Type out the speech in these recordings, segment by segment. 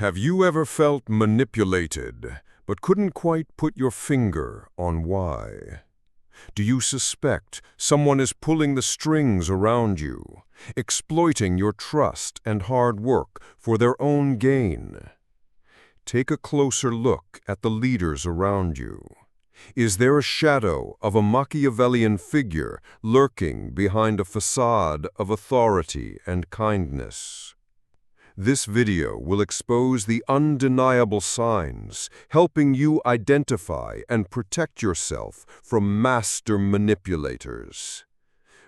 Have you ever felt manipulated, but couldn't quite put your finger on why? Do you suspect someone is pulling the strings around you, exploiting your trust and hard work for their own gain? Take a closer look at the leaders around you. Is there a shadow of a Machiavellian figure lurking behind a facade of authority and kindness? This video will expose the undeniable signs, helping you identify and protect yourself from master manipulators.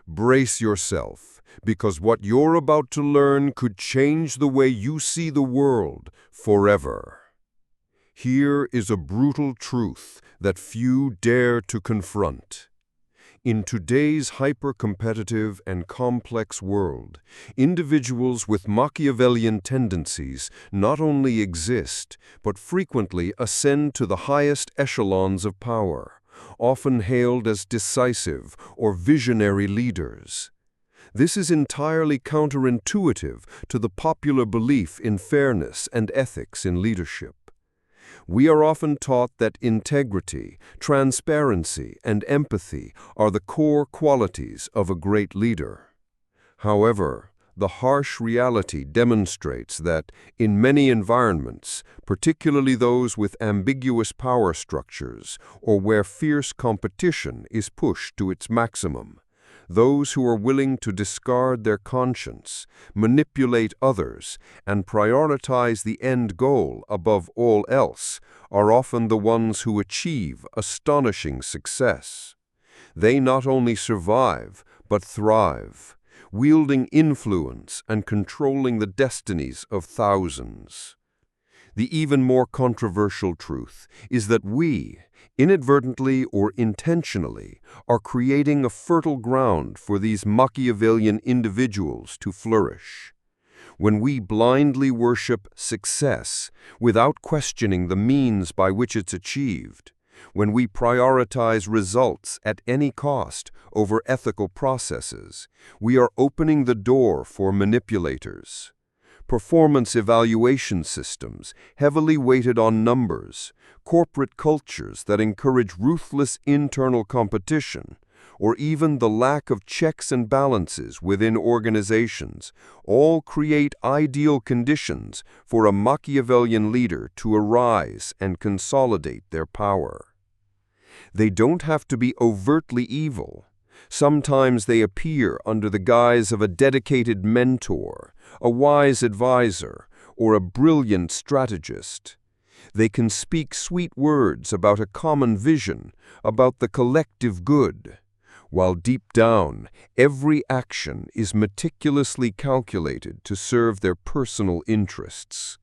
Brace yourself, because what you're about to learn could change the way you see the world forever. Here is a brutal truth that few dare to confront. In today's hyper-competitive and complex world, individuals with Machiavellian tendencies not only exist, but frequently ascend to the highest echelons of power, often hailed as decisive or visionary leaders. This is entirely counterintuitive to the popular belief in fairness and ethics in leadership. We are often taught that integrity, transparency, and empathy are the core qualities of a great leader. However, the harsh reality demonstrates that, in many environments, particularly those with ambiguous power structures or where fierce competition is pushed to its maximum, those who are willing to discard their conscience, manipulate others, and prioritize the end goal above all else are often the ones who achieve astonishing success. They not only survive, but thrive, wielding influence and controlling the destinies of thousands. The even more controversial truth is that we, inadvertently or intentionally, are creating a fertile ground for these Machiavellian individuals to flourish. When we blindly worship success without questioning the means by which it's achieved, when we prioritize results at any cost over ethical processes, we are opening the door for manipulators. Performance evaluation systems heavily weighted on numbers, corporate cultures that encourage ruthless internal competition, or even the lack of checks and balances within organizations, all create ideal conditions for a Machiavellian leader to arise and consolidate their power. They don't have to be overtly evil. Sometimes they appear under the guise of a dedicated mentor, a wise advisor, or a brilliant strategist. They can speak sweet words about a common vision, about the collective good, while deep down, every action is meticulously calculated to serve their personal interests.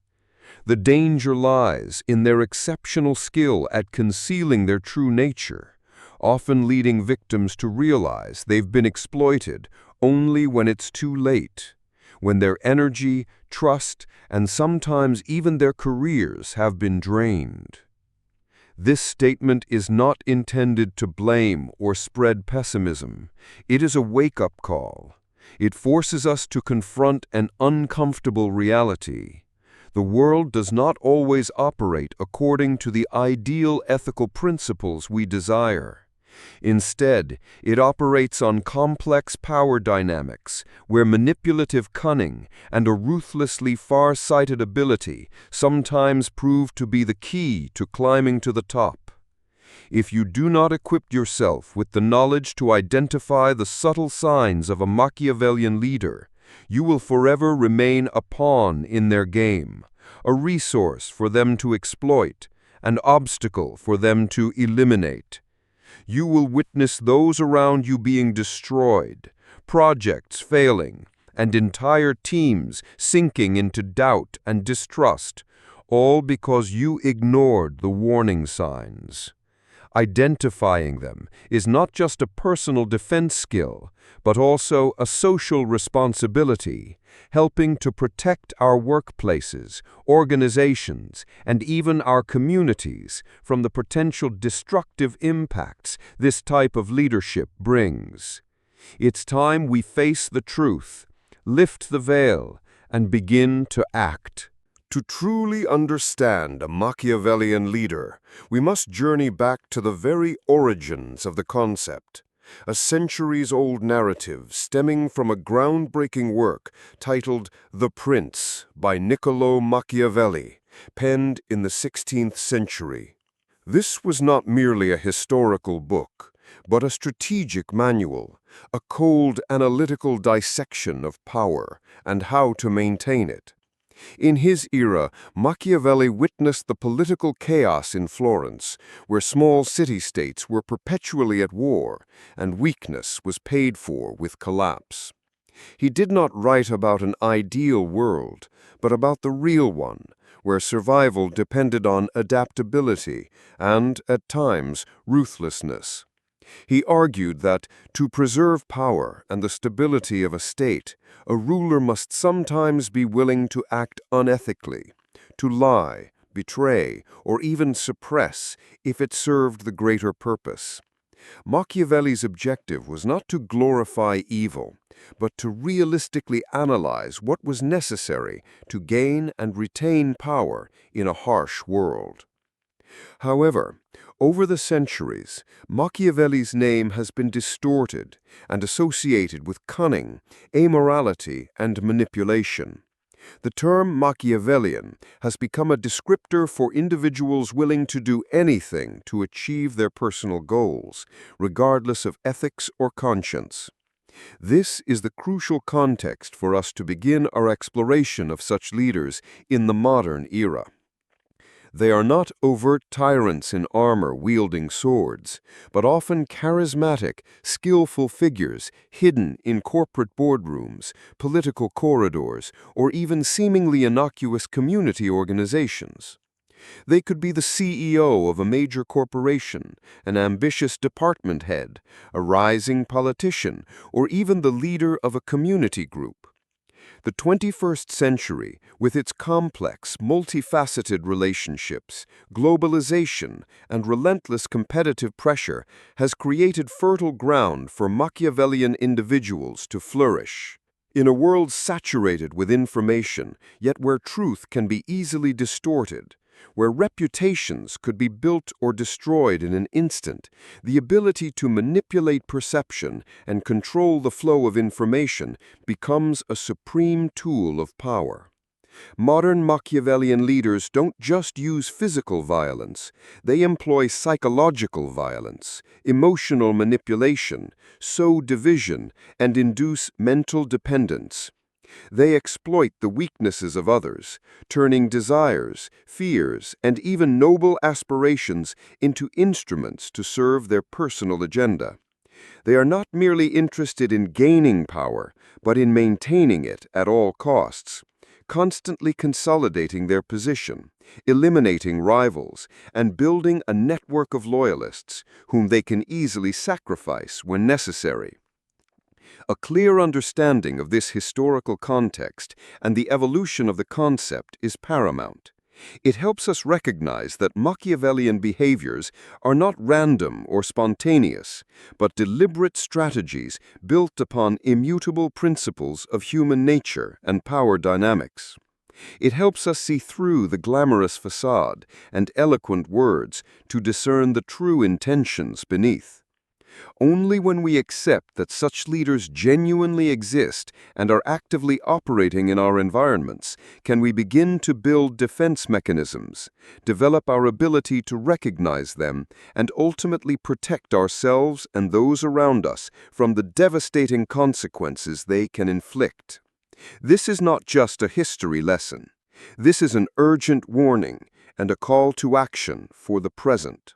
The danger lies in their exceptional skill at concealing their true nature, often leading victims to realize they've been exploited only when it's too late, when their energy, trust, and sometimes even their careers have been drained. This statement is not intended to blame or spread pessimism. It is a wake-up call. It forces us to confront an uncomfortable reality. The world does not always operate according to the ideal ethical principles we desire. Instead, it operates on complex power dynamics, where manipulative cunning and a ruthlessly far-sighted ability sometimes prove to be the key to climbing to the top. If you do not equip yourself with the knowledge to identify the subtle signs of a Machiavellian leader, you will forever remain a pawn in their game, a resource for them to exploit, an obstacle for them to eliminate. You will witness those around you being destroyed, projects failing, and entire teams sinking into doubt and distrust, all because you ignored the warning signs. Identifying them is not just a personal defense skill, but also a social responsibility, helping to protect our workplaces, organizations, and even our communities from the potential destructive impacts this type of leadership brings. It's time we face the truth, lift the veil, and begin to act. To truly understand a Machiavellian leader, we must journey back to the very origins of the concept, a centuries-old narrative stemming from a groundbreaking work titled The Prince by Niccolò Machiavelli, penned in the 16th century. This was not merely a historical book, but a strategic manual, a cold analytical dissection of power and how to maintain it. In his era, Machiavelli witnessed the political chaos in Florence, where small city-states were perpetually at war, and weakness was paid for with collapse. He did not write about an ideal world, but about the real one, where survival depended on adaptability and, at times, ruthlessness. He argued that, to preserve power and the stability of a state, a ruler must sometimes be willing to act unethically, to lie, betray, or even suppress if it served the greater purpose. Machiavelli's objective was not to glorify evil, but to realistically analyze what was necessary to gain and retain power in a harsh world. However, over the centuries, Machiavelli's name has been distorted and associated with cunning, amorality, and manipulation. The term Machiavellian has become a descriptor for individuals willing to do anything to achieve their personal goals, regardless of ethics or conscience. This is the crucial context for us to begin our exploration of such leaders in the modern era. They are not overt tyrants in armor wielding swords, but often charismatic, skillful figures hidden in corporate boardrooms, political corridors, or even seemingly innocuous community organizations. They could be the CEO of a major corporation, an ambitious department head, a rising politician, or even the leader of a community group. The 21st century, with its complex, multifaceted relationships, globalization, and relentless competitive pressure, has created fertile ground for Machiavellian individuals to flourish. In a world saturated with information, yet where truth can be easily distorted, where reputations could be built or destroyed in an instant, the ability to manipulate perception and control the flow of information becomes a supreme tool of power. Modern Machiavellian leaders don't just use physical violence, they employ psychological violence, emotional manipulation, sow division, and induce mental dependence. They exploit the weaknesses of others, turning desires, fears, and even noble aspirations into instruments to serve their personal agenda. They are not merely interested in gaining power, but in maintaining it at all costs, constantly consolidating their position, eliminating rivals, and building a network of loyalists whom they can easily sacrifice when necessary. A clear understanding of this historical context and the evolution of the concept is paramount. It helps us recognize that Machiavellian behaviors are not random or spontaneous, but deliberate strategies built upon immutable principles of human nature and power dynamics. It helps us see through the glamorous facade and eloquent words to discern the true intentions beneath. Only when we accept that such leaders genuinely exist and are actively operating in our environments can we begin to build defense mechanisms, develop our ability to recognize them, and ultimately protect ourselves and those around us from the devastating consequences they can inflict. This is not just a history lesson. This is an urgent warning and a call to action for the present.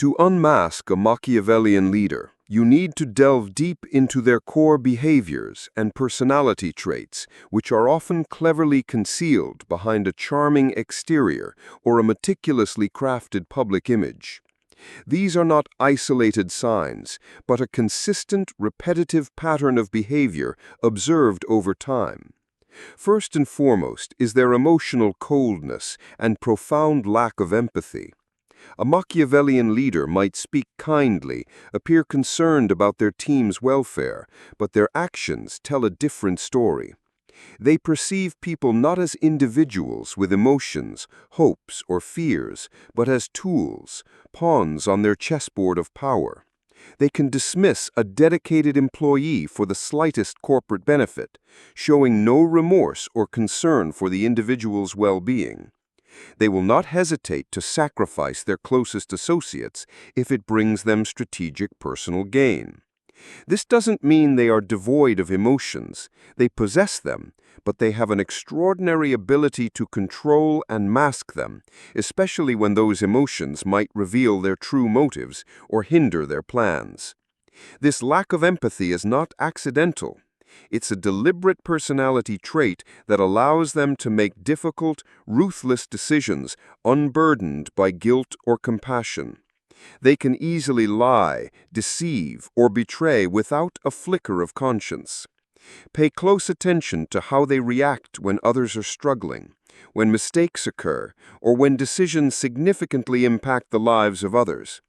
To unmask a Machiavellian leader, you need to delve deep into their core behaviors and personality traits, which are often cleverly concealed behind a charming exterior or a meticulously crafted public image. These are not isolated signs, but a consistent, repetitive pattern of behavior observed over time. First and foremost is their emotional coldness and profound lack of empathy. A Machiavellian leader might speak kindly, appear concerned about their team's welfare, but their actions tell a different story. They perceive people not as individuals with emotions, hopes, or fears, but as tools, pawns on their chessboard of power. They can dismiss a dedicated employee for the slightest corporate benefit, showing no remorse or concern for the individual's well-being. They will not hesitate to sacrifice their closest associates if it brings them strategic personal gain. This doesn't mean they are devoid of emotions. They possess them, but they have an extraordinary ability to control and mask them, especially when those emotions might reveal their true motives or hinder their plans. This lack of empathy is not accidental. It's a deliberate personality trait that allows them to make difficult, ruthless decisions unburdened by guilt or compassion. They can easily lie, deceive, or betray without a flicker of conscience. Pay close attention to how they react when others are struggling, when mistakes occur, or when decisions significantly impact the lives of others.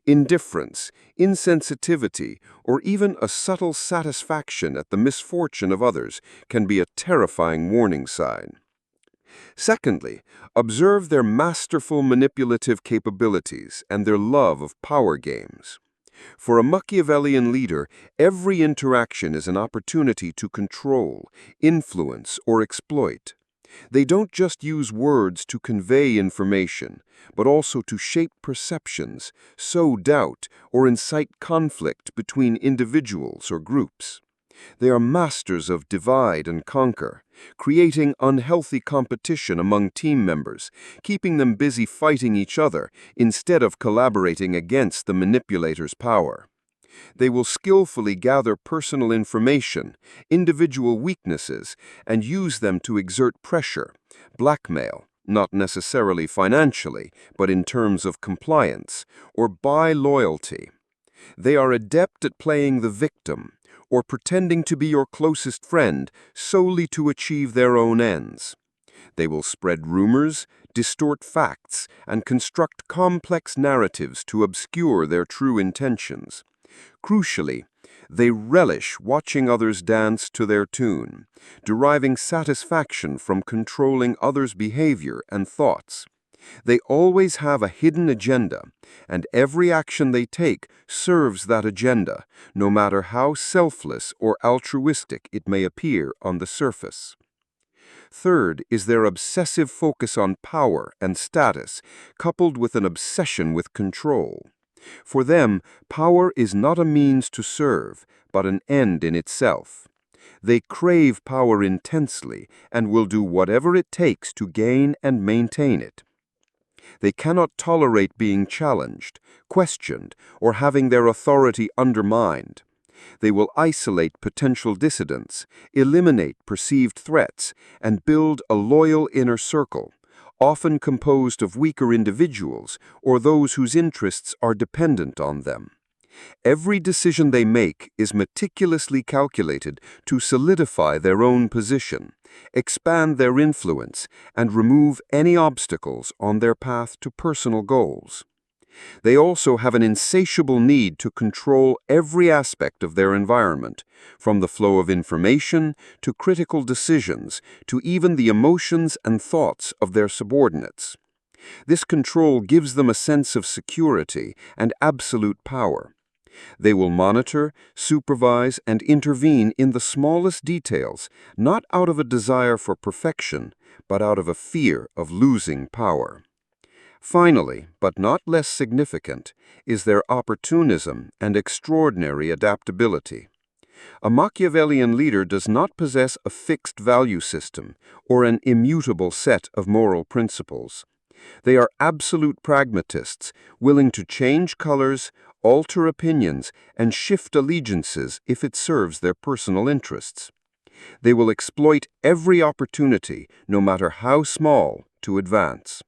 Indifference, insensitivity, or even a subtle satisfaction at the misfortune of others can be a terrifying warning sign. Secondly, observe their masterful manipulative capabilities and their love of power games. For a Machiavellian leader, every interaction is an opportunity to control, influence, or exploit. They don't just use words to convey information, but also to shape perceptions, sow doubt, or incite conflict between individuals or groups. They are masters of divide and conquer, creating unhealthy competition among team members, keeping them busy fighting each other instead of collaborating against the manipulator's power. They will skillfully gather personal information, individual weaknesses, and use them to exert pressure, blackmail, not necessarily financially, but in terms of compliance, or buy loyalty. They are adept at playing the victim, or pretending to be your closest friend solely to achieve their own ends. They will spread rumors, distort facts, and construct complex narratives to obscure their true intentions. Crucially, they relish watching others dance to their tune, deriving satisfaction from controlling others' behavior and thoughts. They always have a hidden agenda, and every action they take serves that agenda, no matter how selfless or altruistic it may appear on the surface. Third is their obsessive focus on power and status, coupled with an obsession with control. For them, power is not a means to serve, but an end in itself. They crave power intensely and will do whatever it takes to gain and maintain it. They cannot tolerate being challenged, questioned, or having their authority undermined. They will isolate potential dissidents, eliminate perceived threats, and build a loyal inner circle, often composed of weaker individuals or those whose interests are dependent on them. Every decision they make is meticulously calculated to solidify their own position, expand their influence, and remove any obstacles on their path to personal goals. They also have an insatiable need to control every aspect of their environment, from the flow of information to critical decisions to even the emotions and thoughts of their subordinates. This control gives them a sense of security and absolute power. They will monitor, supervise, and intervene in the smallest details, not out of a desire for perfection, but out of a fear of losing power. Finally, but not less significant, is their opportunism and extraordinary adaptability. A Machiavellian leader does not possess a fixed value system or an immutable set of moral principles. They are absolute pragmatists, willing to change colors, alter opinions, and shift allegiances if it serves their personal interests. They will exploit every opportunity, no matter how small, to advance.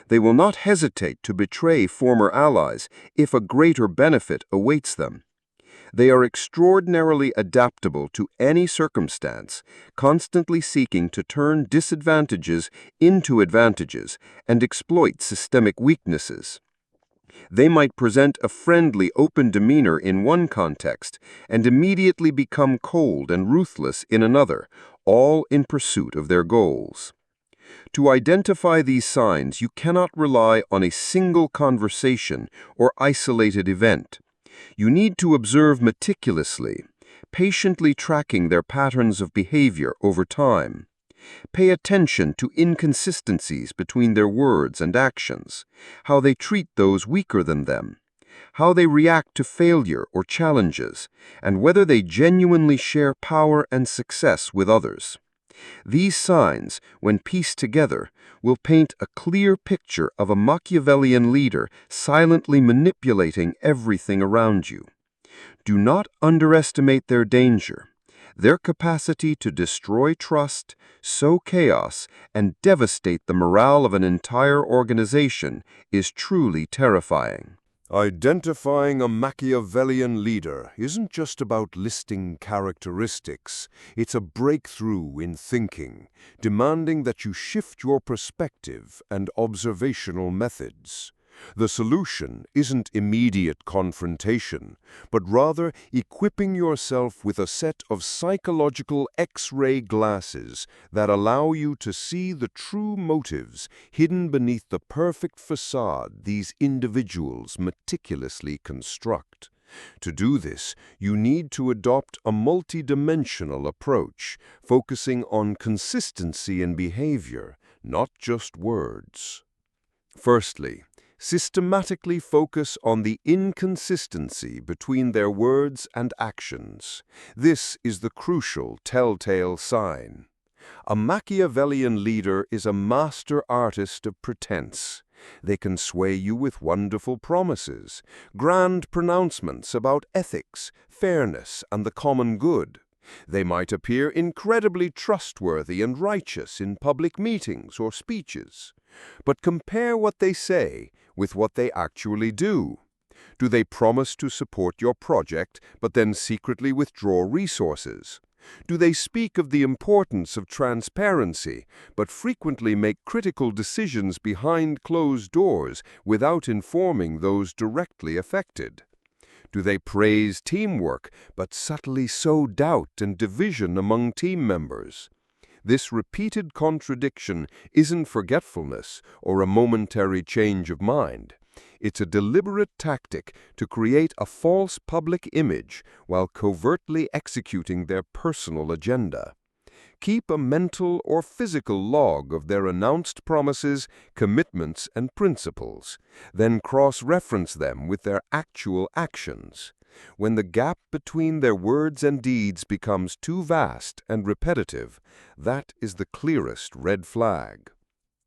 They will not hesitate to betray former allies if a greater benefit awaits them. They are extraordinarily adaptable to any circumstance, constantly seeking to turn disadvantages into advantages and exploit systemic weaknesses. They might present a friendly, open demeanor in one context and immediately become cold and ruthless in another, all in pursuit of their goals. To identify these signs, you cannot rely on a single conversation or isolated event. You need to observe meticulously, patiently tracking their patterns of behavior over time. Pay attention to inconsistencies between their words and actions, how they treat those weaker than them, how they react to failure or challenges, and whether they genuinely share power and success with others. These signs, when pieced together, will paint a clear picture of a Machiavellian leader silently manipulating everything around you. Do not underestimate their danger. Their capacity to destroy trust, sow chaos, and devastate the morale of an entire organization is truly terrifying. Identifying a Machiavellian leader isn't just about listing characteristics. It's a breakthrough in thinking, demanding that you shift your perspective and observational methods. The solution isn't immediate confrontation, but rather equipping yourself with a set of psychological X-ray glasses that allow you to see the true motives hidden beneath the perfect facade these individuals meticulously construct. To do this, you need to adopt a multidimensional approach, focusing on consistency in behavior, not just words. Firstly, systematically focus on the inconsistency between their words and actions. This is the crucial telltale sign. A Machiavellian leader is a master artist of pretense. They can sway you with wonderful promises, grand pronouncements about ethics, fairness, and the common good. They might appear incredibly trustworthy and righteous in public meetings or speeches. But compare what they say with what they actually do. Do they promise to support your project, but then secretly withdraw resources? Do they speak of the importance of transparency, but frequently make critical decisions behind closed doors without informing those directly affected? Do they praise teamwork, but subtly sow doubt and division among team members? This repeated contradiction isn't forgetfulness or a momentary change of mind. It's a deliberate tactic to create a false public image while covertly executing their personal agenda. Keep a mental or physical log of their announced promises, commitments, and principles. Then cross-reference them with their actual actions. When the gap between their words and deeds becomes too vast and repetitive, that is the clearest red flag.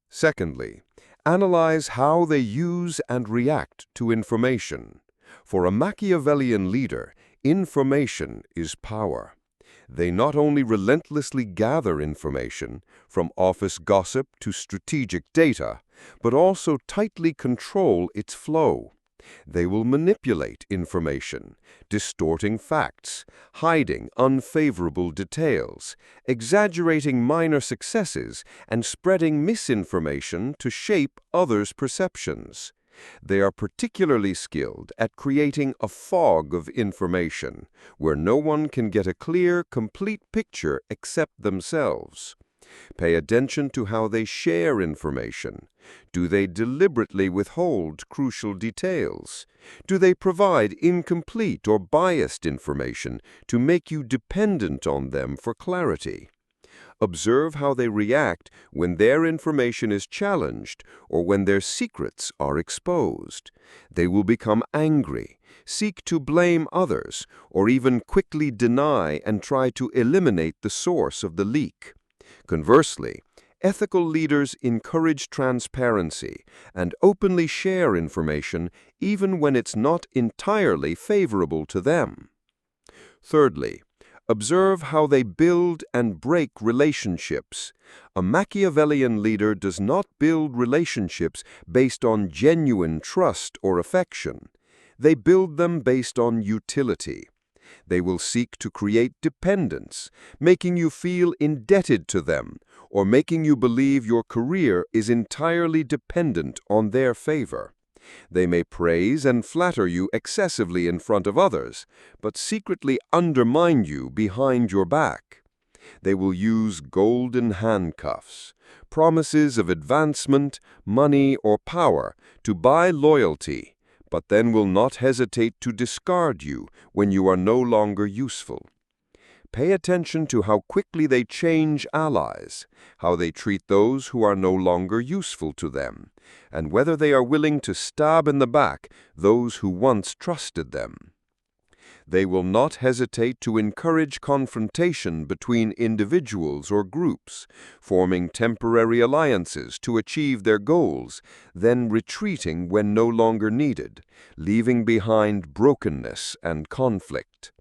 Secondly, analyze how they use and react to information. For a Machiavellian leader, information is power. They not only relentlessly gather information, from office gossip to strategic data, but also tightly control its flow. They will manipulate information, distorting facts, hiding unfavorable details, exaggerating minor successes, and spreading misinformation to shape others' perceptions. They are particularly skilled at creating a fog of information, where no one can get a clear, complete picture except themselves. Pay attention to how they share information. Do they deliberately withhold crucial details? Do they provide incomplete or biased information to make you dependent on them for clarity? Observe how they react when their information is challenged or when their secrets are exposed. They will become angry, seek to blame others, or even quickly deny and try to eliminate the source of the leak. Conversely, ethical leaders encourage transparency and openly share information even when it's not entirely favorable to them. Thirdly, observe how they build and break relationships. A Machiavellian leader does not build relationships based on genuine trust or affection. They build them based on utility. They will seek to create dependence, making you feel indebted to them, or making you believe your career is entirely dependent on their favor. They may praise and flatter you excessively in front of others, but secretly undermine you behind your back. They will use golden handcuffs, promises of advancement, money, or power to buy loyalty, but then will not hesitate to discard you when you are no longer useful. Pay attention to how quickly they change allies, how they treat those who are no longer useful to them, and whether they are willing to stab in the back those who once trusted them. They will not hesitate to encourage confrontation between individuals or groups, forming temporary alliances to achieve their goals, then retreating when no longer needed, leaving behind brokenness and conflict.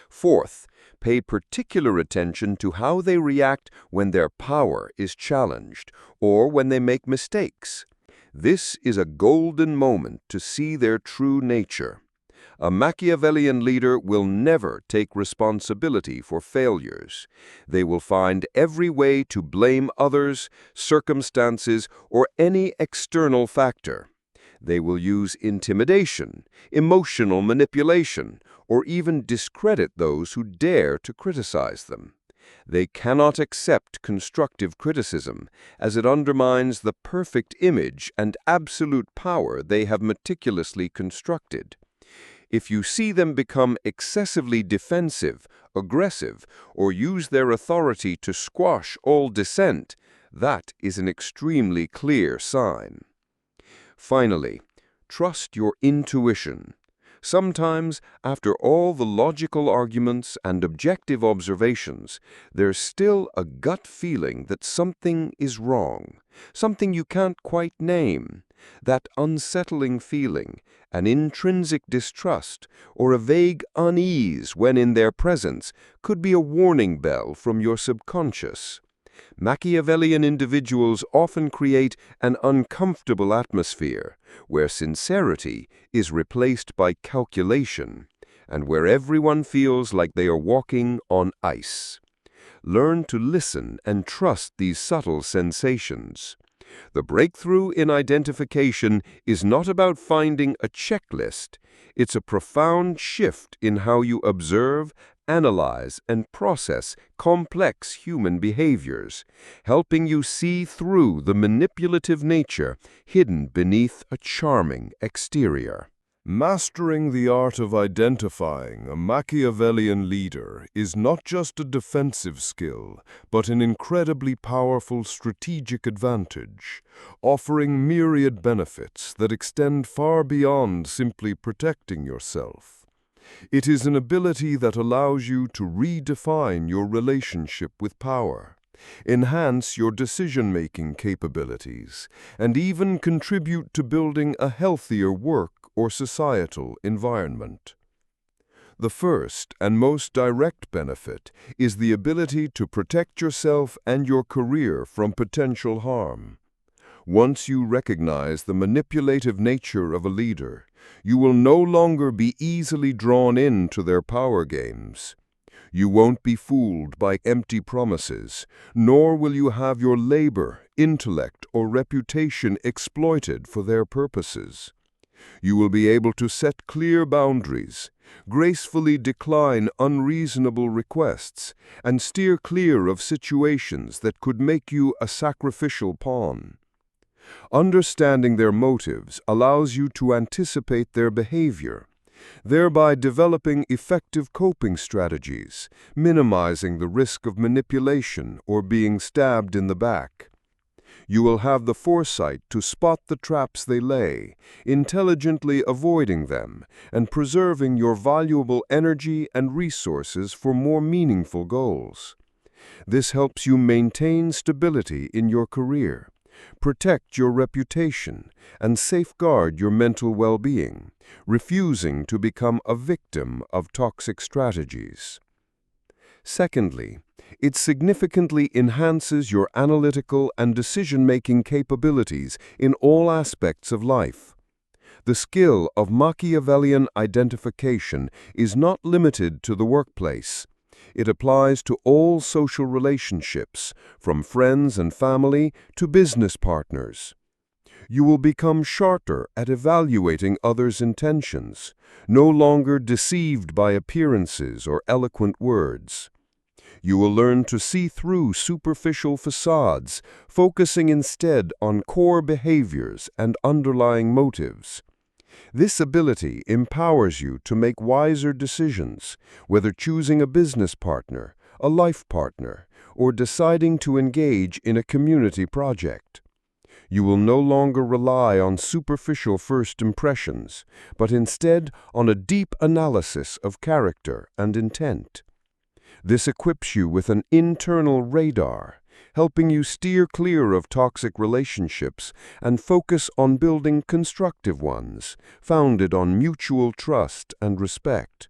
Fourth, pay particular attention to how they react when their power is challenged or when they make mistakes. This is a golden moment to see their true nature. A Machiavellian leader will never take responsibility for failures. They will find every way to blame others, circumstances, or any external factor. They will use intimidation, emotional manipulation, or even discredit those who dare to criticize them. They cannot accept constructive criticism, as it undermines the perfect image and absolute power they have meticulously constructed. If you see them become excessively defensive, aggressive, or use their authority to squash all dissent, that is an extremely clear sign. Finally, trust your intuition. Sometimes, after all the logical arguments and objective observations, there's still a gut feeling that something is wrong, something you can't quite name. That unsettling feeling, an intrinsic distrust, or a vague unease when in their presence, could be a warning bell from your subconscious. Machiavellian individuals often create an uncomfortable atmosphere, where sincerity is replaced by calculation, and where everyone feels like they are walking on ice. Learn to listen and trust these subtle sensations. The breakthrough in identification is not about finding a checklist. It's a profound shift in how you observe, analyze, and process complex human behaviors, helping you see through the manipulative nature hidden beneath a charming exterior. Mastering the art of identifying a Machiavellian leader is not just a defensive skill, but an incredibly powerful strategic advantage, offering myriad benefits that extend far beyond simply protecting yourself. It is an ability that allows you to redefine your relationship with power, enhance your decision-making capabilities, and even contribute to building a healthier work or societal environment. The first and most direct benefit is the ability to protect yourself and your career from potential harm. Once you recognize the manipulative nature of a leader, you will no longer be easily drawn into their power games. You won't be fooled by empty promises, nor will you have your labor, intellect, or reputation exploited for their purposes. You will be able to set clear boundaries, gracefully decline unreasonable requests, and steer clear of situations that could make you a sacrificial pawn. Understanding their motives allows you to anticipate their behavior, thereby developing effective coping strategies, minimizing the risk of manipulation or being stabbed in the back. You will have the foresight to spot the traps they lay, intelligently avoiding them, and preserving your valuable energy and resources for more meaningful goals. This helps you maintain stability in your career, protect your reputation, and safeguard your mental well-being, refusing to become a victim of toxic strategies. Secondly, it significantly enhances your analytical and decision-making capabilities in all aspects of life. The skill of Machiavellian identification is not limited to the workplace. It applies to all social relationships, from friends and family to business partners. You will become sharper at evaluating others' intentions, no longer deceived by appearances or eloquent words. You will learn to see through superficial facades, focusing instead on core behaviors and underlying motives. This ability empowers you to make wiser decisions, whether choosing a business partner, a life partner, or deciding to engage in a community project. You will no longer rely on superficial first impressions, but instead on a deep analysis of character and intent. This equips you with an internal radar, helping you steer clear of toxic relationships and focus on building constructive ones, founded on mutual trust and respect.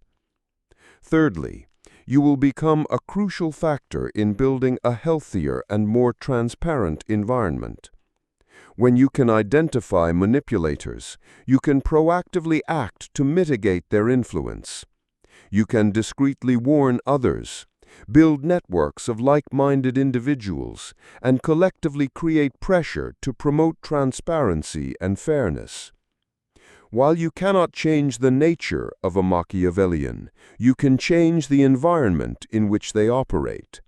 Thirdly, you will become a crucial factor in building a healthier and more transparent environment. When you can identify manipulators, you can proactively act to mitigate their influence. You can discreetly warn others, build networks of like-minded individuals, and collectively create pressure to promote transparency and fairness. While you cannot change the nature of a Machiavellian, you can change the environment in which they operate.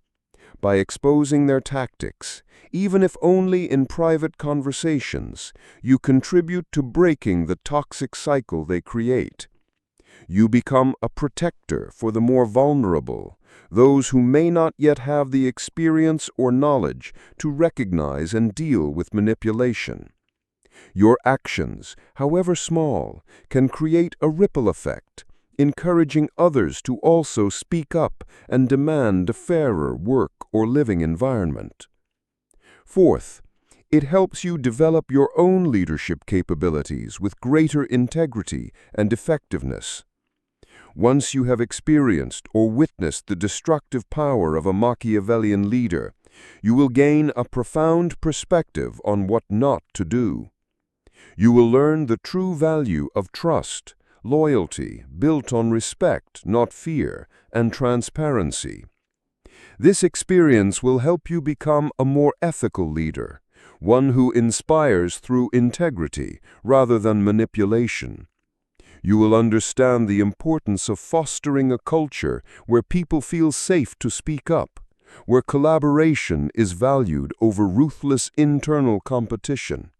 By exposing their tactics, even if only in private conversations, you contribute to breaking the toxic cycle they create. You become a protector for the more vulnerable, those who may not yet have the experience or knowledge to recognize and deal with manipulation. Your actions, however small, can create a ripple effect, encouraging others to also speak up and demand a fairer work or living environment. Fourth, it helps you develop your own leadership capabilities with greater integrity and effectiveness. Once you have experienced or witnessed the destructive power of a Machiavellian leader, you will gain a profound perspective on what not to do. You will learn the true value of trust, loyalty built on respect, not fear, and transparency. This experience will help you become a more ethical leader, one who inspires through integrity rather than manipulation. You will understand the importance of fostering a culture where people feel safe to speak up, where collaboration is valued over ruthless internal competition.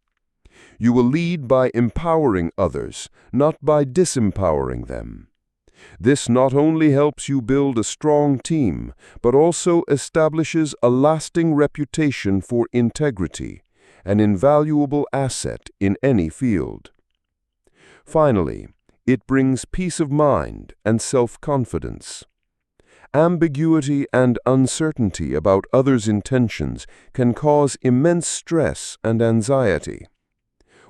You will lead by empowering others, not by disempowering them. This not only helps you build a strong team, but also establishes a lasting reputation for integrity, an invaluable asset in any field. Finally, it brings peace of mind and self-confidence. Ambiguity and uncertainty about others' intentions can cause immense stress and anxiety.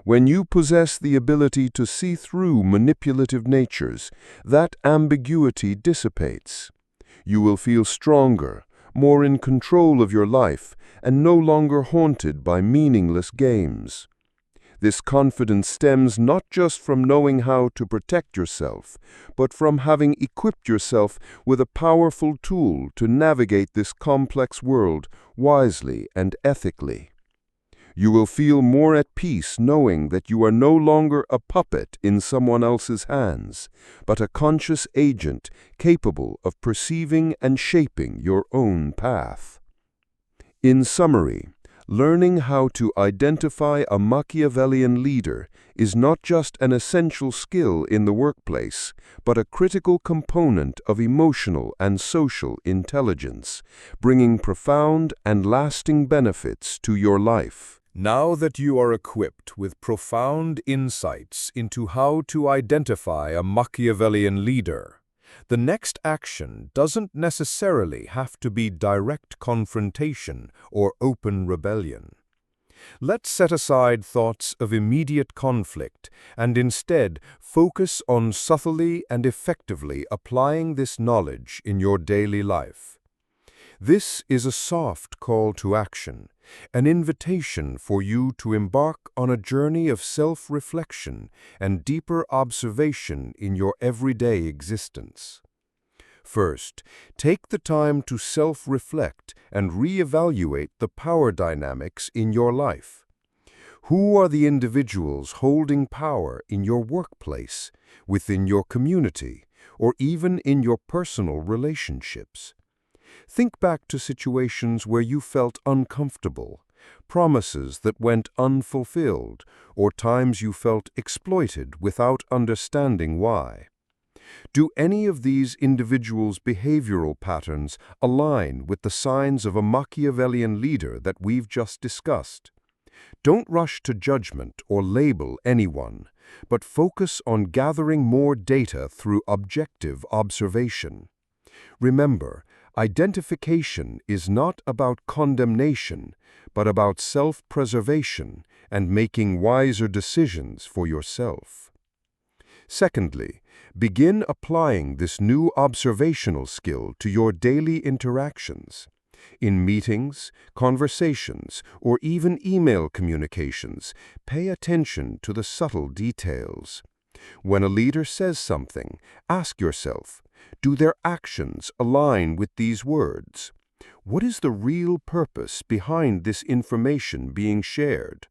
When you possess the ability to see through manipulative natures, that ambiguity dissipates. You will feel stronger, more in control of your life, and no longer haunted by meaningless games. This confidence stems not just from knowing how to protect yourself, but from having equipped yourself with a powerful tool to navigate this complex world wisely and ethically. You will feel more at peace knowing that you are no longer a puppet in someone else's hands, but a conscious agent capable of perceiving and shaping your own path. In summary, learning how to identify a Machiavellian leader is not just an essential skill in the workplace, but a critical component of emotional and social intelligence, bringing profound and lasting benefits to your life. Now that you are equipped with profound insights into how to identify a Machiavellian leader, the next action doesn't necessarily have to be direct confrontation or open rebellion. Let's set aside thoughts of immediate conflict and instead focus on subtly and effectively applying this knowledge in your daily life. This is a soft call to action, an invitation for you to embark on a journey of self-reflection and deeper observation in your everyday existence. First, take the time to self-reflect and reevaluate the power dynamics in your life. Who are the individuals holding power in your workplace, within your community, or even in your personal relationships? Think back to situations where you felt uncomfortable, promises that went unfulfilled, or times you felt exploited without understanding why. Do any of these individuals' behavioral patterns align with the signs of a Machiavellian leader that we've just discussed? Don't rush to judgment or label anyone, but focus on gathering more data through objective observation. Remember, identification is not about condemnation, but about self-preservation and making wiser decisions for yourself. Secondly, begin applying this new observational skill to your daily interactions. In meetings, conversations, or even email communications, pay attention to the subtle details. When a leader says something, ask yourself, do their actions align with these words? What is the real purpose behind this information being shared?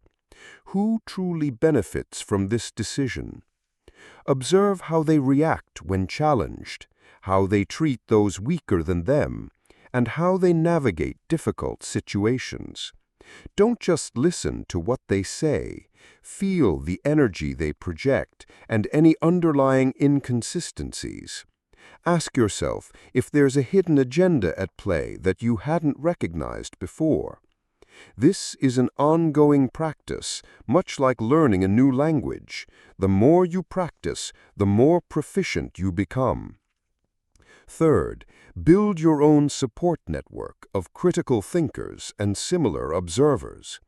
Who truly benefits from this decision? Observe how they react when challenged, how they treat those weaker than them, and how they navigate difficult situations. Don't just listen to what they say. Feel the energy they project and any underlying inconsistencies. Ask yourself if there's a hidden agenda at play that you hadn't recognized before. This is an ongoing practice, much like learning a new language. The more you practice, the more proficient you become. Third, build your own support network of critical thinkers and similar observers.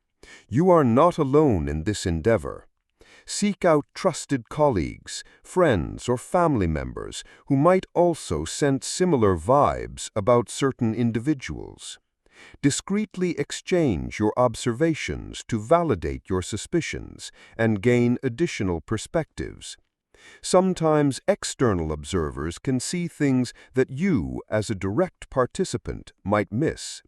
You are not alone in this endeavor. Seek out trusted colleagues, friends, or family members who might also sense similar vibes about certain individuals. Discreetly exchange your observations to validate your suspicions and gain additional perspectives. Sometimes external observers can see things that you, as a direct participant, might miss.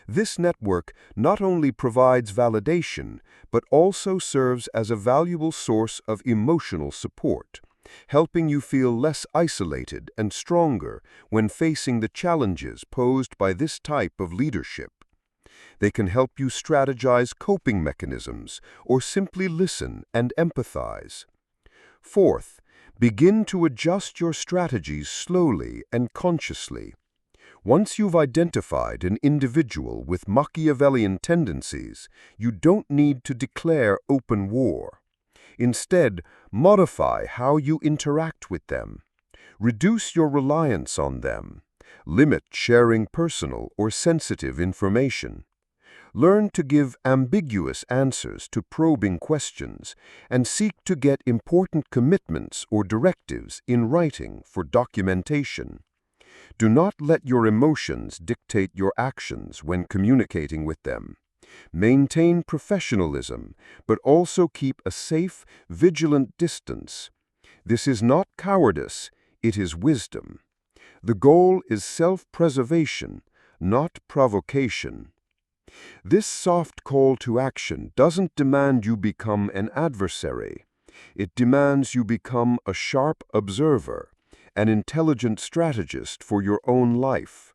This network not only provides validation, but also serves as a valuable source of emotional support, helping you feel less isolated and stronger when facing the challenges posed by this type of leadership. They can help you strategize coping mechanisms or simply listen and empathize. Fourth, begin to adjust your strategies slowly and consciously. Once you've identified an individual with Machiavellian tendencies, you don't need to declare open war. Instead, modify how you interact with them. Reduce your reliance on them. Limit sharing personal or sensitive information. Learn to give ambiguous answers to probing questions and seek to get important commitments or directives in writing for documentation. Do not let your emotions dictate your actions when communicating with them. Maintain professionalism, but also keep a safe, vigilant distance. This is not cowardice, it is wisdom. The goal is self-preservation, not provocation. This soft call to action doesn't demand you become an adversary. It demands you become a sharp observer, an intelligent strategist for your own life.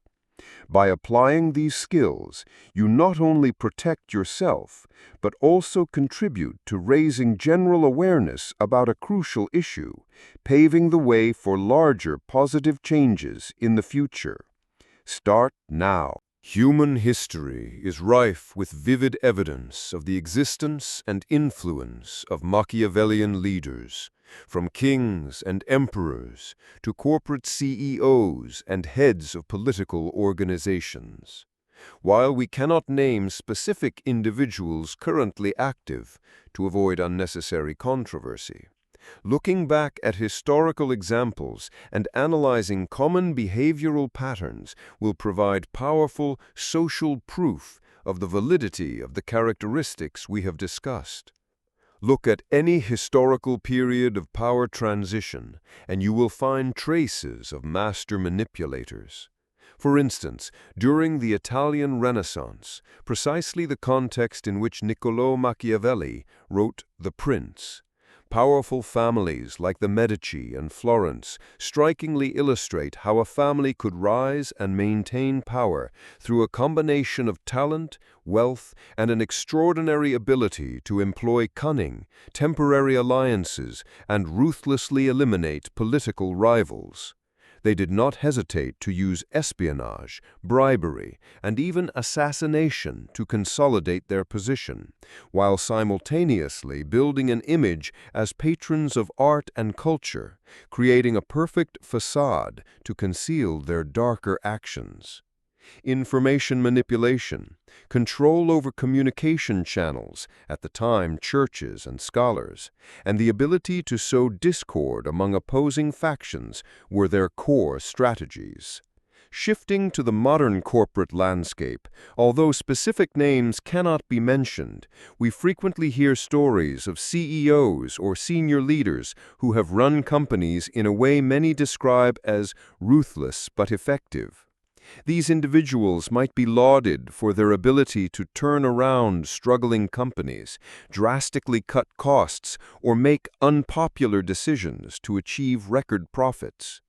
By applying these skills, you not only protect yourself, but also contribute to raising general awareness about a crucial issue, paving the way for larger positive changes in the future. Start now. Human history is rife with vivid evidence of the existence and influence of Machiavellian leaders, from kings and emperors to corporate CEOs and heads of political organizations. While we cannot name specific individuals currently active to avoid unnecessary controversy, looking back at historical examples and analyzing common behavioral patterns will provide powerful social proof of the validity of the characteristics we have discussed. Look at any historical period of power transition, and you will find traces of master manipulators. For instance, during the Italian Renaissance, precisely the context in which Niccolò Machiavelli wrote The Prince, Powerful families like the Medici and Florence strikingly illustrate how a family could rise and maintain power through a combination of talent, wealth, and an extraordinary ability to employ cunning, temporary alliances, and ruthlessly eliminate political rivals. They did not hesitate to use espionage, bribery, and even assassination to consolidate their position, while simultaneously building an image as patrons of art and culture, creating a perfect facade to conceal their darker actions. Information manipulation, control over communication channels, at the time churches and scholars, and the ability to sow discord among opposing factions were their core strategies. Shifting to the modern corporate landscape, although specific names cannot be mentioned, we frequently hear stories of CEOs or senior leaders who have run companies in a way many describe as ruthless but effective. These individuals might be lauded for their ability to turn around struggling companies, drastically cut costs, or make unpopular decisions to achieve record profits.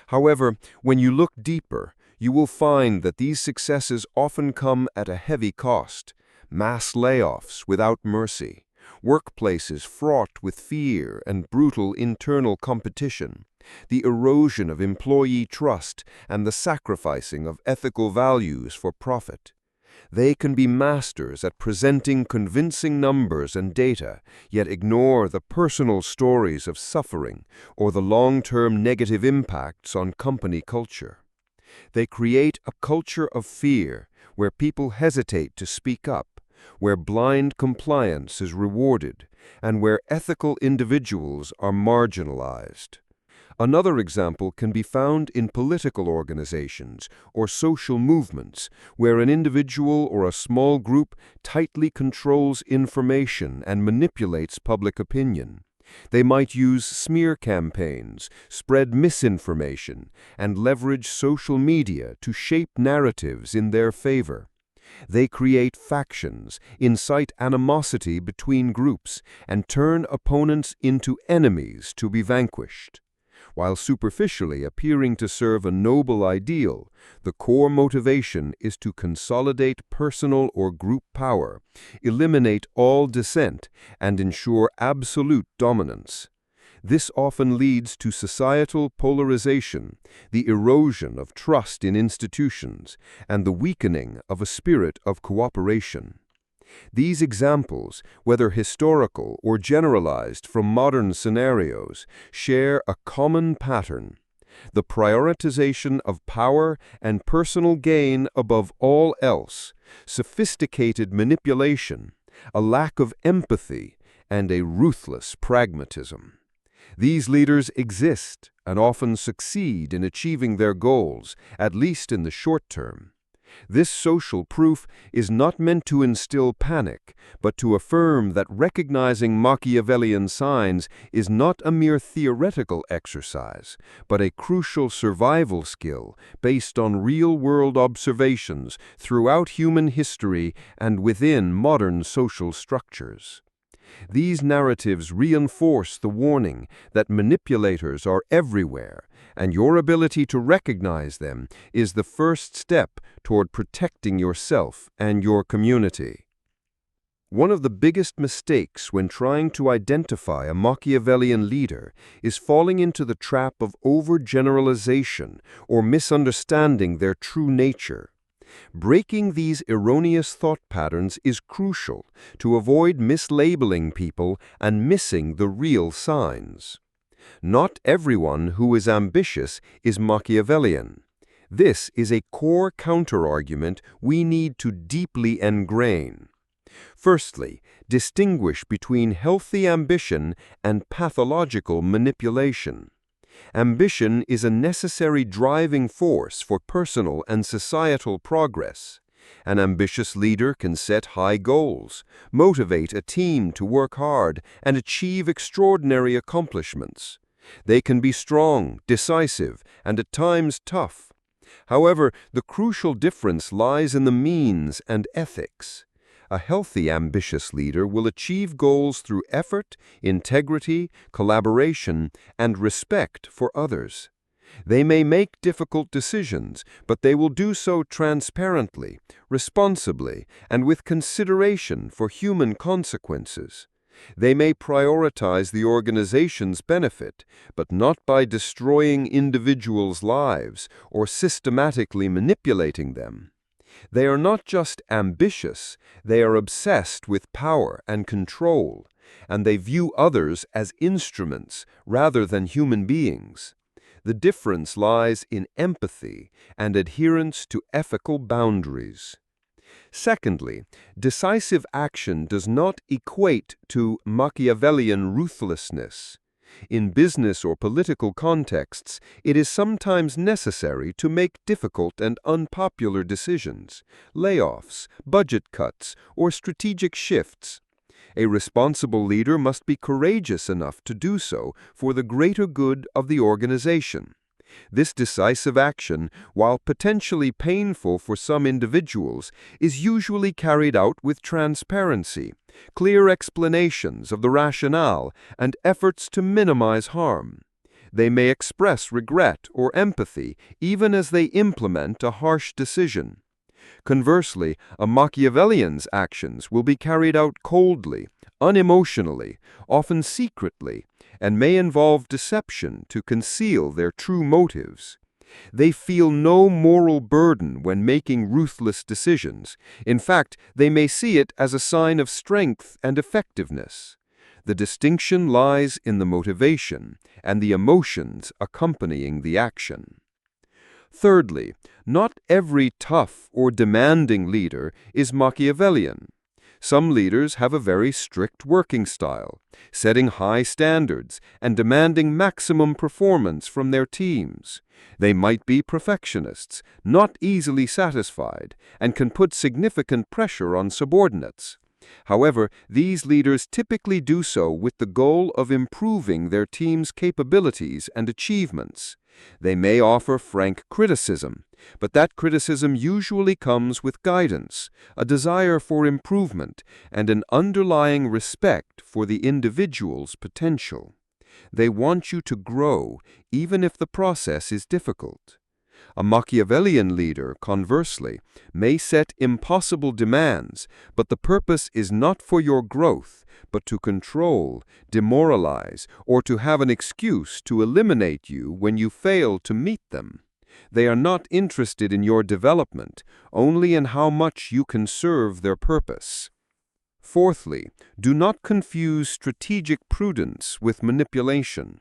However, when you look deeper, you will find that these successes often come at a heavy cost: mass layoffs without mercy, workplaces fraught with fear and brutal internal competition, the erosion of employee trust, and the sacrificing of ethical values for profit. They can be masters at presenting convincing numbers and data, yet ignore the personal stories of suffering or the long-term negative impacts on company culture. They create a culture of fear where people hesitate to speak up, where blind compliance is rewarded, and where ethical individuals are marginalized. Another example can be found in political organizations or social movements, where an individual or a small group tightly controls information and manipulates public opinion. They might use smear campaigns, spread misinformation, and leverage social media to shape narratives in their favor. They create factions, incite animosity between groups, and turn opponents into enemies to be vanquished. While superficially appearing to serve a noble ideal, the core motivation is to consolidate personal or group power, eliminate all dissent, and ensure absolute dominance. This often leads to societal polarization, the erosion of trust in institutions, and the weakening of a spirit of cooperation. These examples, whether historical or generalized from modern scenarios, share a common pattern: the prioritization of power and personal gain above all else, sophisticated manipulation, a lack of empathy, and a ruthless pragmatism. These leaders exist and often succeed in achieving their goals, at least in the short term. This social proof is not meant to instill panic, but to affirm that recognizing Machiavellian signs is not a mere theoretical exercise, but a crucial survival skill based on real-world observations throughout human history and within modern social structures. These narratives reinforce the warning that manipulators are everywhere, and your ability to recognize them is the first step toward protecting yourself and your community. One of the biggest mistakes when trying to identify a Machiavellian leader is falling into the trap of overgeneralization or misunderstanding their true nature. Breaking these erroneous thought patterns is crucial to avoid mislabeling people and missing the real signs. Not everyone who is ambitious is Machiavellian. This is a core counterargument we need to deeply ingrain. Firstly, distinguish between healthy ambition and pathological manipulation. Ambition is a necessary driving force for personal and societal progress. An ambitious leader can set high goals, motivate a team to work hard, and achieve extraordinary accomplishments. They can be strong, decisive, and at times tough. However, the crucial difference lies in the means and ethics. A healthy, ambitious leader will achieve goals through effort, integrity, collaboration, and respect for others. They may make difficult decisions, but they will do so transparently, responsibly, and with consideration for human consequences. They may prioritize the organization's benefit, but not by destroying individuals' lives or systematically manipulating them. They are not just ambitious, they are obsessed with power and control, and they view others as instruments rather than human beings. The difference lies in empathy and adherence to ethical boundaries. Secondly, decisive action does not equate to Machiavellian ruthlessness. In business or political contexts, it is sometimes necessary to make difficult and unpopular decisions, layoffs, budget cuts, or strategic shifts. A responsible leader must be courageous enough to do so for the greater good of the organization. This decisive action, while potentially painful for some individuals, is usually carried out with transparency, clear explanations of the rationale, and efforts to minimize harm. They may express regret or empathy even as they implement a harsh decision. Conversely, a Machiavellian's actions will be carried out coldly, unemotionally, often secretly, and may involve deception to conceal their true motives. They feel no moral burden when making ruthless decisions. In fact, they may see it as a sign of strength and effectiveness. The distinction lies in the motivation and the emotions accompanying the action. Thirdly, not every tough or demanding leader is Machiavellian. Some leaders have a very strict working style, setting high standards and demanding maximum performance from their teams. They might be perfectionists, not easily satisfied, and can put significant pressure on subordinates. However, these leaders typically do so with the goal of improving their team's capabilities and achievements. They may offer frank criticism, but that criticism usually comes with guidance, a desire for improvement, and an underlying respect for the individual's potential. They want you to grow, even if the process is difficult. A Machiavellian leader, conversely, may set impossible demands, but the purpose is not for your growth, but to control, demoralize, or to have an excuse to eliminate you when you fail to meet them. They are not interested in your development, only in how much you can serve their purpose. Fourthly, do not confuse strategic prudence with manipulation.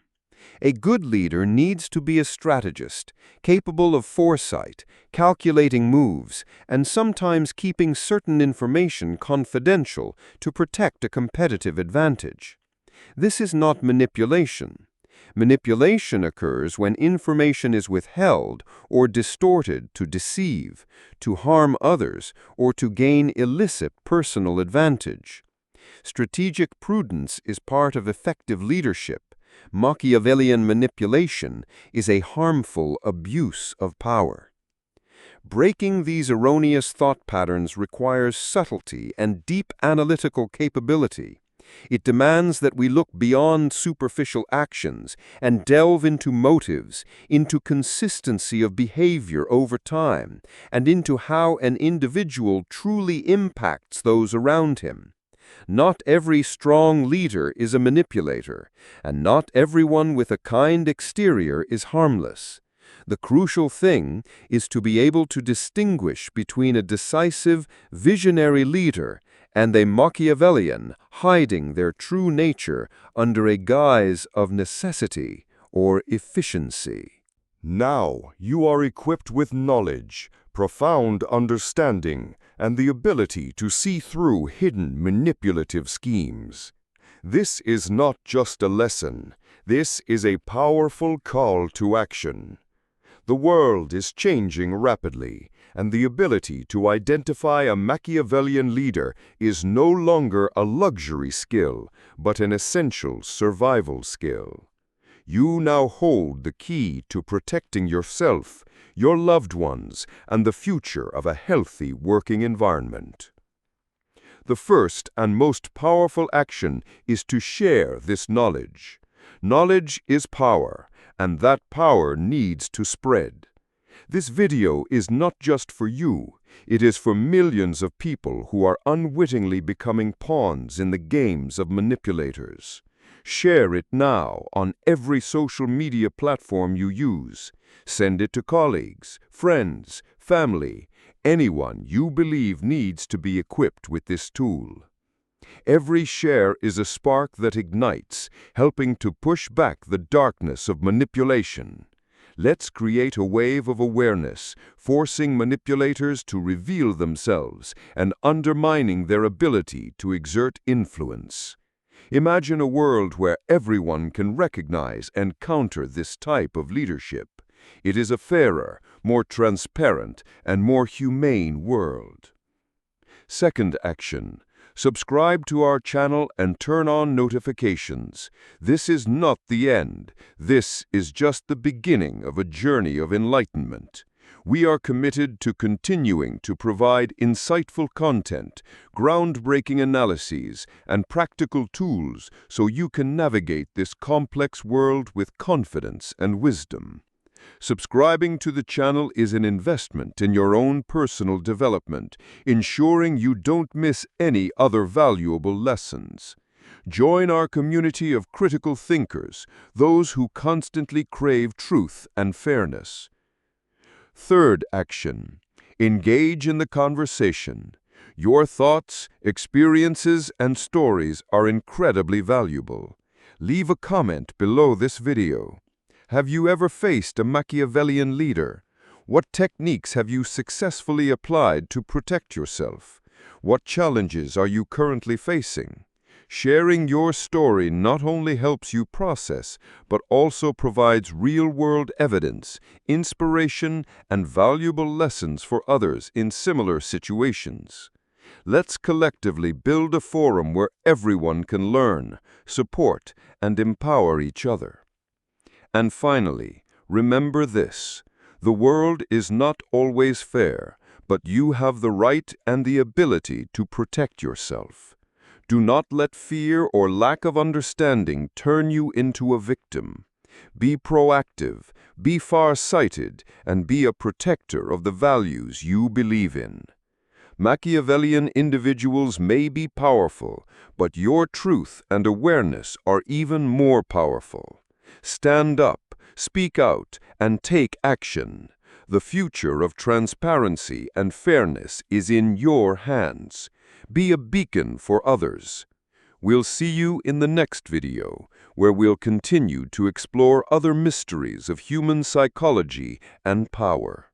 A good leader needs to be a strategist, capable of foresight, calculating moves, and sometimes keeping certain information confidential to protect a competitive advantage. This is not manipulation. Manipulation occurs when information is withheld or distorted to deceive, to harm others, or to gain illicit personal advantage. Strategic prudence is part of effective leadership. Machiavellian manipulation is a harmful abuse of power. Breaking these erroneous thought patterns requires subtlety and deep analytical capability. It demands that we look beyond superficial actions and delve into motives, into consistency of behavior over time, and into how an individual truly impacts those around him. Not every strong leader is a manipulator, and not everyone with a kind exterior is harmless. The crucial thing is to be able to distinguish between a decisive, visionary leader and a Machiavellian hiding their true nature under a guise of necessity or efficiency. Now you are equipped with knowledge, profound understanding, and the ability to see through hidden manipulative schemes. This is not just a lesson. This is a powerful call to action. The world is changing rapidly, and the ability to identify a Machiavellian leader is no longer a luxury skill, but an essential survival skill. You now hold the key to protecting yourself, your loved ones, and the future of a healthy working environment. The first and most powerful action is to share this knowledge. Knowledge is power, and that power needs to spread. This video is not just for you, it is for millions of people who are unwittingly becoming pawns in the games of manipulators. Share it now on every social media platform you use. Send it to colleagues, friends, family, anyone you believe needs to be equipped with this tool. Every share is a spark that ignites, helping to push back the darkness of manipulation. Let's create a wave of awareness, forcing manipulators to reveal themselves and undermining their ability to exert influence. Imagine a world where everyone can recognize and counter this type of leadership. It is a fairer, more transparent, and more humane world. Second action. Subscribe to our channel and turn on notifications. This is not the end. This is just the beginning of a journey of enlightenment. We are committed to continuing to provide insightful content, groundbreaking analyses, and practical tools so you can navigate this complex world with confidence and wisdom. Subscribing to the channel is an investment in your own personal development, ensuring you don't miss any other valuable lessons. Join our community of critical thinkers, those who constantly crave truth and fairness. Third action. Engage in the conversation. Your thoughts, experiences, and stories are incredibly valuable. Leave a comment below this video. Have you ever faced a Machiavellian leader? What techniques have you successfully applied to protect yourself? What challenges are you currently facing? Sharing your story not only helps you process, but also provides real-world evidence, inspiration, and valuable lessons for others in similar situations. Let's collectively build a forum where everyone can learn, support, and empower each other. And finally, remember this: the world is not always fair, but you have the right and the ability to protect yourself. Do not let fear or lack of understanding turn you into a victim. Be proactive, be far-sighted, and be a protector of the values you believe in. Machiavellian individuals may be powerful, but your truth and awareness are even more powerful. Stand up, speak out, and take action. The future of transparency and fairness is in your hands. Be a beacon for others. We'll see you in the next video, where we'll continue to explore other mysteries of human psychology and power.